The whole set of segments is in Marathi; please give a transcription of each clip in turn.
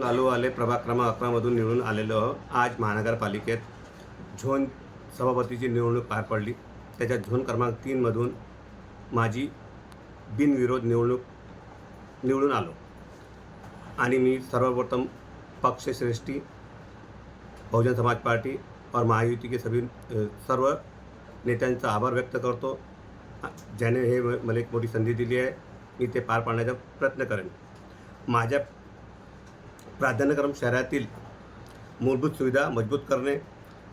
लालू आले प्रभाग क्रमांक 11मधून निवडून आलेलो आज महानगरपालिकेत झोन सभापतीची निवडणूक पार पडली। त्याच्यात झोन क्रमांक 3मधून माझी बिनविरोध निवडून आलो आणि मी सर्वप्रथम पक्षश्रेष्ठी बहुजन समाज पार्टी और महायुति के सर्व नेत्यांचा आभार व्यक्त करतो, ज्याने हे मला एक मोठी संधी दिली आहे। मी ते पार पाडण्याचा प्रयत्न करेन। माझ्या प्राधान्यक्रम शहरातील मूलभूत सुविधा मजबूत करणे,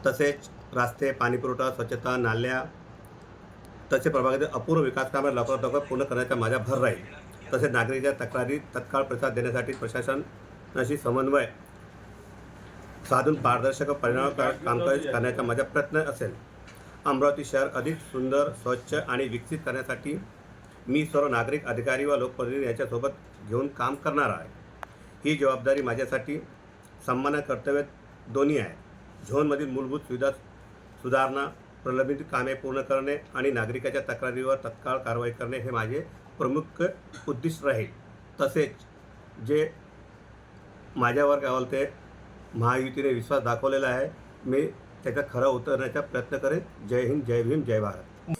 तसेच रस्ते, पाणीपुरवठा, स्वच्छता, नाल्या तसे प्रभागातील अपूर्ण विकास कामे लवकरात लवकर पूर्ण करण्याचा माझा भर राहील। तसेच नागरिकांच्या तक्रारी तत्काळ प्रतिसाद देण्यासाठी प्रशासनाशी समन्वय साधून पारदर्शक परिणामकारक कामकाज करण्याचा माझा प्रयत्न असेल। अमरावती शहर अधिक सुंदर, स्वच्छ आणि विकसित करण्यासाठी मी सर्व नागरिक, अधिकारी व लोकप्रतिनिधी यांच्यासोबत घेऊन काम करणार आहे। ही जबाबदारी माझ्यासाठी सन्मान कर्तव्य दोन्ही आहे। झोनमधील मूलभूत सुविधा सुधारणा, प्रलंबित कामे पूर्ण करणे आणि नागरिकांच्या तक्रारीवर तत्काळ कारवाई करणे हे माझे प्रमुख उद्दिष्ट राहील। तसेच जे माझ्यावर काय बोलते महायुतीने विश्वास दाखवलेला आहे, मी त्याचा खरा उतरण्याचा प्रयत्न करेन। जय हिंद, जय भीम, जय भारत।